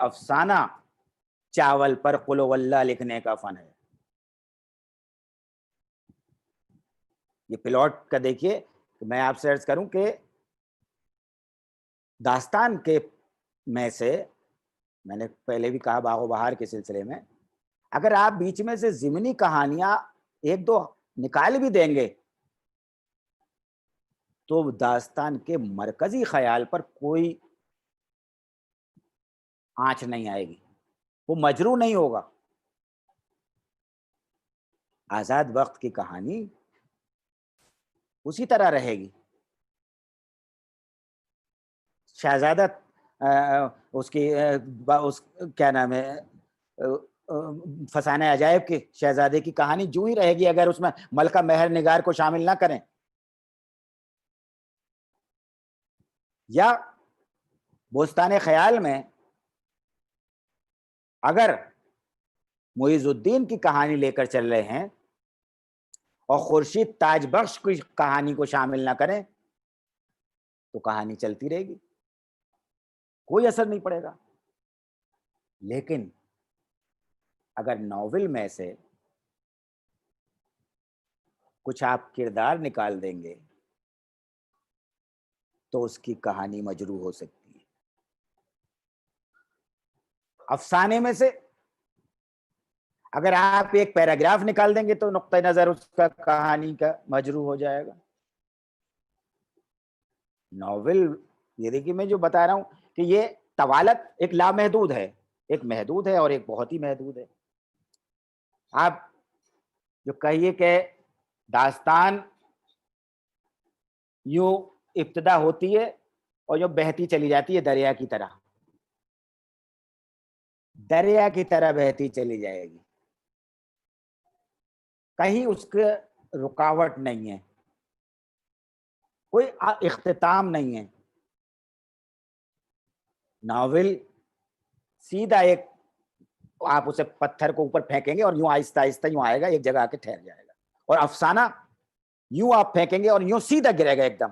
افسانہ چاول پر قل ہو اللہ لکھنے کا فن ہے. یہ پلاٹ کا دیکھیے، میں آپ سے عرض کروں کہ داستان کے میں سے، میں نے پہلے بھی کہا باغ و بہار کے سلسلے میں، اگر آپ بیچ میں سے ضمنی کہانیاں ایک دو نکال بھی دیں گے تو داستان کے مرکزی خیال پر کوئی آنچ نہیں آئے گی، وہ مجروح نہیں ہوگا. آزاد وقت کی کہانی اسی طرح رہے گی. شہزادہ اس کی کیا نام ہے، فسانہ عجائب کے شہزادے کی کہانی جو ہی رہے گی اگر اس میں ملکہ مہر نگار کو شامل نہ کریں. یا بستان خیال میں اگر معیز الدین کی کہانی لے کر چل رہے ہیں اور خورشید تاج بخش کی کہانی کو شامل نہ کریں تو کہانی چلتی رہے گی، کوئی اثر نہیں پڑے گا. لیکن اگر ناول میں سے کچھ آپ کردار نکال دیں گے تو اس کی کہانی مجروح ہو سکتی ہے. افسانے میں سے اگر آپ ایک پیراگراف نکال دیں گے تو نقطہ نظر اس کا کہانی کا مجروح ہو جائے گا. ناول، یہ دیکھیے میں جو بتا رہا ہوں کہ یہ طوالت ایک لامحدود ہے، ایک محدود ہے اور ایک بہت ہی محدود ہے. آپ جو کہیے کہ داستان یوں ابتدا ہوتی ہے اور جو بہتی چلی جاتی ہے دریا کی طرح، دریا کی طرح بہتی چلی جائے گی، کہیں اس کے رکاوٹ نہیں ہے، کوئی اختتام نہیں ہے. ناول سیدھا ایک، آپ اسے پتھر کو اوپر پھینکیں گے اور یوں آہستہ آہستہ یوں آئے گا، ایک جگہ آ کے ٹھہر جائے گا. اور افسانہ یوں آپ پھینکیں گے اور یوں سیدھا گرے گا ایک دم،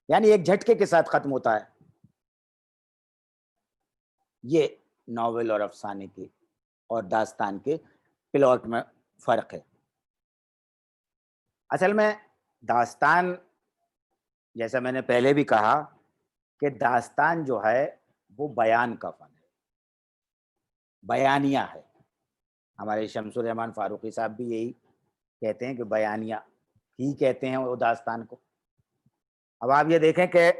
یعنی ایک جھٹکے کے ساتھ ختم ہوتا ہے. یہ ناول اور افسانے کی اور داستان کے پلاٹ میں فرق ہے. اصل میں داستان، جیسا میں نے پہلے بھی کہا کہ داستان جو ہے وہ بیان کا فن ہے، بیانیہ ہے. ہمارے شمس الرحمان فاروقی صاحب بھی یہی کہتے ہیں کہ بیانیہ ہی کہتے ہیں وہ داستان کو. اب آپ یہ دیکھیں کہ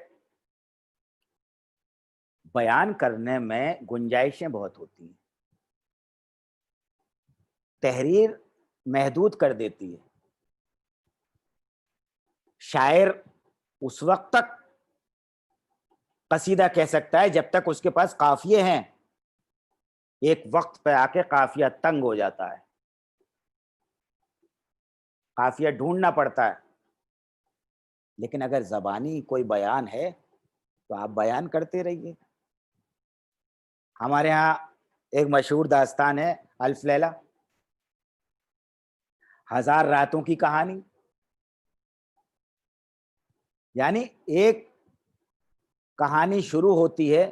بیان کرنے میں گنجائشیں بہت ہوتی ہیں، تحریر محدود کر دیتی ہے. شاعر اس وقت تک قصیدہ کہہ سکتا ہے جب تک اس کے پاس قافیے ہیں، ایک وقت پہ آ کے قافیہ تنگ ہو جاتا ہے، قافیہ ڈھونڈنا پڑتا ہے. لیکن اگر زبانی کوئی بیان ہے تو آپ بیان کرتے رہیے. ہمارے ہاں ایک مشہور داستان ہے الف لیلہ، ہزار راتوں کی کہانی. یعنی ایک کہانی شروع ہوتی ہے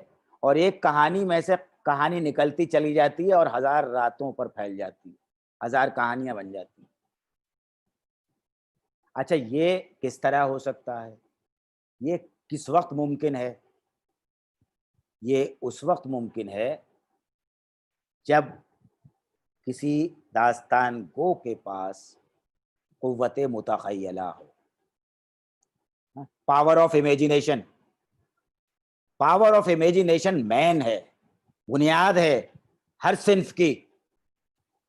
اور ایک کہانی میں سے کہانی نکلتی چلی جاتی ہے اور ہزار راتوں پر پھیل جاتی ہے، ہزار کہانیاں بن جاتی ہیں. اچھا یہ کس طرح ہو سکتا ہے؟ یہ کس وقت ممکن ہے؟ یہ اس وقت ممکن ہے جب کسی داستان گو کے پاس قوت متخیلہ ہو، power of imagination. Power of imagination main ہے، بنیاد ہے ہر صنف کی،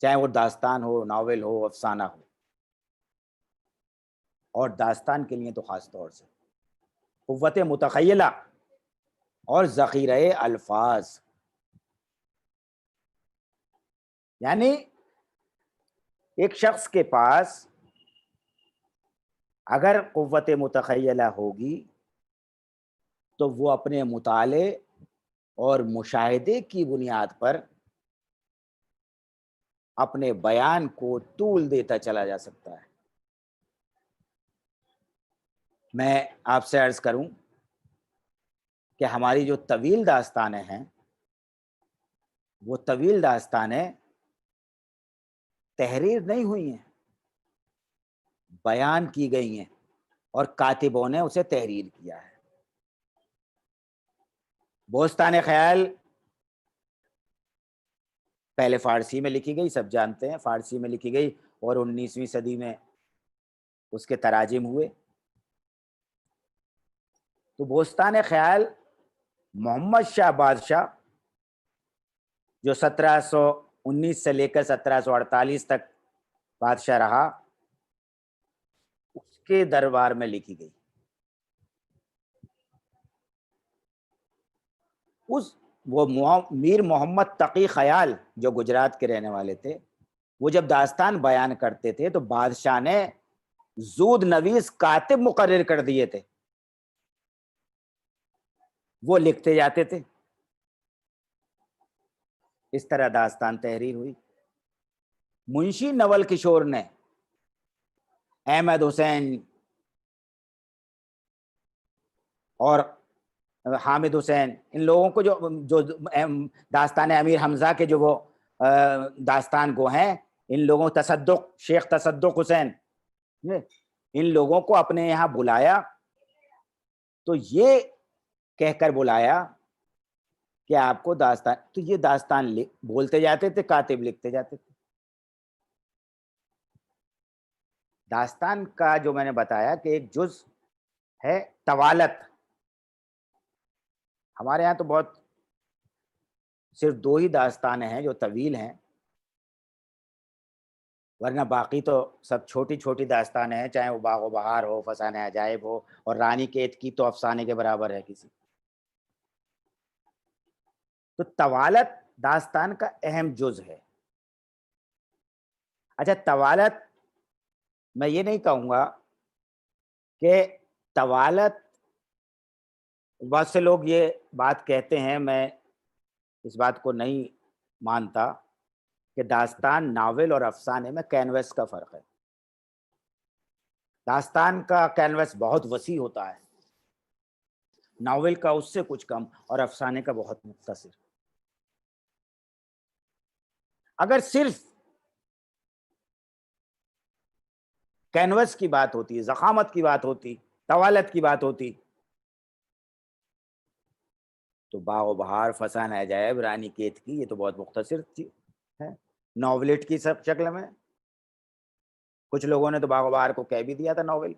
چاہے وہ داستان ہو، ناول ہو، افسانہ ہو. اور داستان کے لیے تو خاص طور سے قوت متخیلہ اور ذخیرہ الفاظ. یعنی ایک شخص کے پاس اگر قوت متخیلہ ہوگی تو وہ اپنے مطالعے اور مشاہدے کی بنیاد پر اپنے بیان کو طول دیتا چلا جا سکتا ہے. میں آپ سے عرض کروں کہ ہماری جو طویل داستانیں ہیں وہ طویل داستانیں تحریر نہیں ہوئی ہیں، بیان کی گئی ہیں اور کاتبوں نے اسے تحریر کیا ہے۔ بوستان خیال پہلے فارسی میں لکھی گئی، سب جانتے ہیں فارسی میں لکھی گئی، اور 19ویں صدی میں اس کے تراجم ہوئے۔ تو بوستان خیال محمد شاہ بادشاہ جو 1719 سے لے کر 1748 تک بادشاہ رہا، اس کے دربار میں لکھی گئی۔ وہ میر محمد تقی خیال جو گجرات کے رہنے والے تھے، وہ جب داستان بیان کرتے تھے تو بادشاہ نے زود نویس کاتب مقرر کر دیے تھے، وہ لکھتے جاتے تھے۔ اس طرح داستان تحریر ہوئی۔ منشی نول کشور نے احمد حسین اور حامد حسین، ان لوگوں کو جو داستان امیر حمزہ کے جو وہ داستان گو ہیں، ان لوگوں تصدق شیخ تصدق حسین، ان لوگوں کو اپنے یہاں بلایا تو یہ کہہ کر بلایا کہ آپ کو داستان، تو یہ داستان بولتے جاتے تھے، کاتب لکھتے جاتے تھے۔ داستان کا جو میں نے بتایا کہ ایک جز ہے طوالت، ہمارے یہاں تو بہت صرف 2 ہی داستانیں ہیں جو طویل ہیں، ورنہ باقی تو سب چھوٹی چھوٹی داستانیں ہیں، چاہے وہ باغ و بہار ہو، فسانہ عجائب ہو، اور رانی کیتکی تو افسانے کے برابر ہے کسی۔ تو طوالت داستان کا اہم جز ہے۔ اچھا، طوالت میں یہ نہیں کہوں گا کہ طوالت، بہت سے لوگ یہ بات کہتے ہیں، میں اس بات کو نہیں مانتا، کہ داستان ناول اور افسانے میں کینوس کا فرق ہے۔ داستان کا کینوس بہت وسیع ہوتا ہے، ناول کا اس سے کچھ کم، اور افسانے کا بہت مختصر۔ اگر صرف کینوس کی بات ہوتی، ضخامت کی بات ہوتی، طوالت کی بات ہوتی، تو باغ و بہار، فسانہ عجائب، رانی کیتکی، یہ تو بہت مختصر ہے ناولٹ کی سب شکل میں۔ کچھ لوگوں نے تو باغ و بہار کو کہہ بھی دیا تھا ناول۔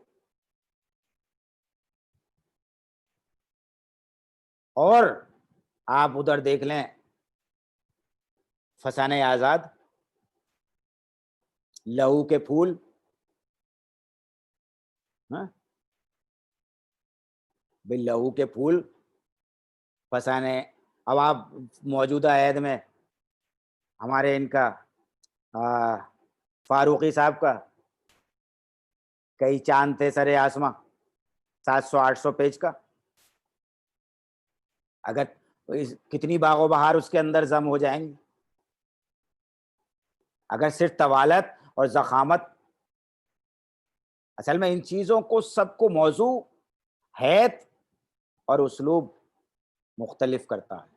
اور آپ ادھر دیکھ لیں فسانہ آزاد، لہو کے پھول، بھئی لہو کے پھول فسانے، اب آپ موجودہ عہد میں ہمارے ان کا فاروقی صاحب کا کئی چاند تھے سرے آسماں، 700-800 پیج کا، اگر کتنی باغ و بہار اس کے اندر ضم ہو جائیں گی۔ اگر صرف طوالت اور ضخامت، اصل میں ان چیزوں کو سب کو موضوع، حیت اور اسلوب مختلف کرتا ہے۔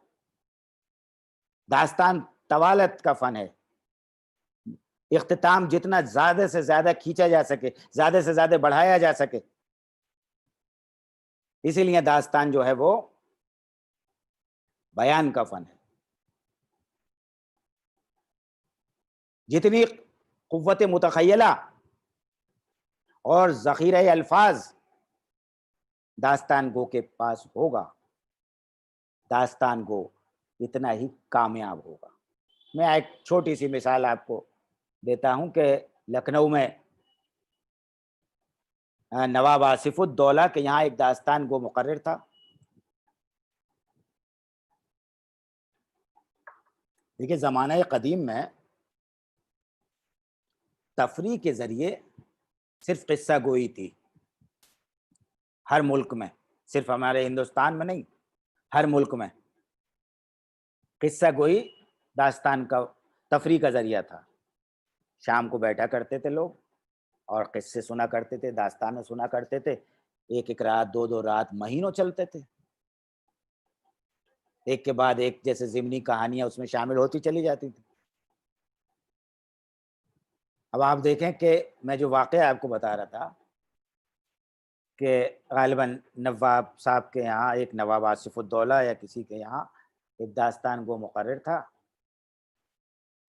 داستان طوالت کا فن ہے، اختتام جتنا زیادہ سے زیادہ کھینچا جا سکے، زیادہ سے زیادہ بڑھایا جا سکے، اسی لیے داستان جو ہے وہ بیان کا فن ہے۔ جتنی قوت متخیلہ اور ذخیرہ الفاظ داستان گو کے پاس ہوگا، داستان گو اتنا ہی کامیاب ہوگا۔ میں ایک چھوٹی سی مثال آپ کو دیتا ہوں کہ لکھنؤ میں نواب آصف الدولہ کے یہاں ایک داستان گو مقرر تھا۔ دیکھیے، زمانہ قدیم میں تفریح کے ذریعے صرف قصہ گوئی تھی، ہر ملک میں، صرف ہمارے ہندوستان میں نہیں، ہر ملک میں قصہ گوئی داستان کا تفریح کا ذریعہ تھا۔ شام کو بیٹھا کرتے تھے لوگ اور قصے سنا کرتے تھے، داستانیں سنا کرتے تھے، 1-1 رات، 2-2 رات، مہینوں چلتے تھے۔ ایک کے بعد ایک جیسے ضمنی کہانیاں اس میں شامل ہوتی چلی جاتی تھی. اب آپ دیکھیں کہ میں جو واقعہ آپ کو بتا رہا تھا کہ غالباً نواب صاحب کے یہاں ایک نواب آصف الدولہ یا کسی کے یہاں ایک داستان گو مقرر تھا.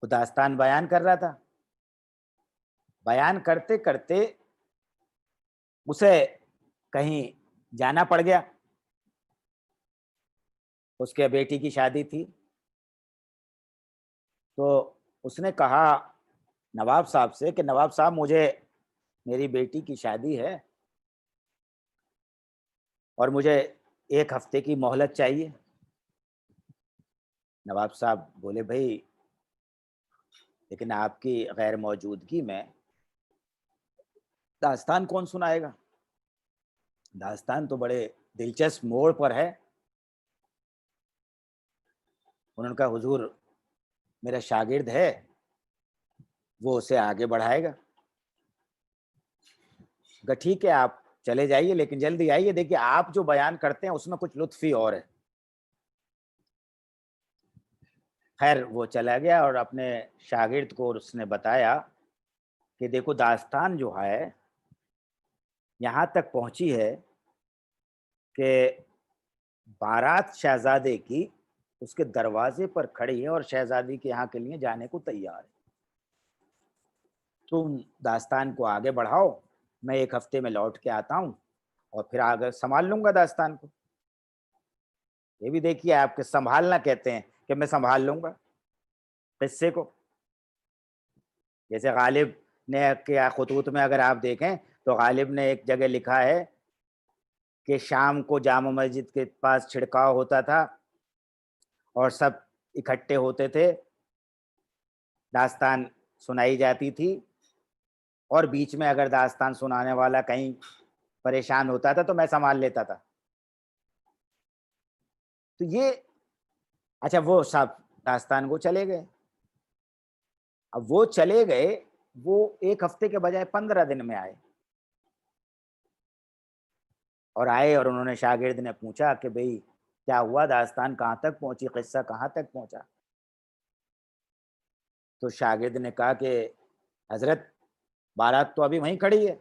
وہ داستان بیان کر رہا تھا. بیان کرتے کرتے اسے کہیں جانا پڑ گیا. اس کے بیٹی کی شادی تھی. تو اس نے کہا نواب صاحب سے کہ نواب صاحب مجھے میری بیٹی کی شادی ہے اور مجھے 1 ہفتے کی مہلت چاہیے. نواب صاحب بولے بھائی لیکن آپ کی غیر موجودگی میں داستان کون سنائے گا؟ داستان تو بڑے دلچسپ موڑ پر ہے. انہوں نے کہا حضور میرا شاگرد ہے وہ اسے آگے بڑھائے گا. کہا ٹھیک ہے آپ چلے جائیے لیکن جلدی آئیے. دیکھیے آپ جو بیان کرتے ہیں اس میں کچھ لطف ہی اور ہے. خیر وہ چلا گیا اور اپنے شاگرد کو اس نے بتایا کہ دیکھو داستان جو ہے یہاں تک پہنچی ہے کہ بارات شہزادے کی اس کے دروازے پر کھڑی ہے اور شہزادی کے یہاں کے لیے جانے کو تیار ہے. تم داستان کو آگے بڑھاؤ, میں 1 ہفتے میں لوٹ کے آتا ہوں اور پھر آگے سنبھال لوں گا داستان کو. یہ بھی دیکھیے آپ کے سنبھالنا کہتے ہیں کہ میں سنبھال لوں گا قصے کو. جیسے غالب نے کیا خطوط میں اگر آپ دیکھیں تو غالب نے ایک جگہ لکھا ہے کہ شام کو جامع مسجد کے پاس چھڑکاؤ ہوتا تھا اور سب اکٹھے ہوتے تھے, داستان سنائی جاتی تھی اور بیچ میں اگر داستان سنانے والا کہیں پریشان ہوتا تھا تو میں سنبھال لیتا تھا. تو یہ اچھا وہ سب داستان کو چلے گئے. اب وہ چلے گئے, وہ 1 ہفتے کے بجائے 15 دن میں آئے. اور آئے اور انہوں نے شاگرد نے پوچھا کہ بھئی کیا ہوا, داستان کہاں تک پہنچی, قصہ کہاں تک پہنچا؟ تو شاگرد نے کہا کہ حضرت بارات تو ابھی وہیں کھڑی ہے.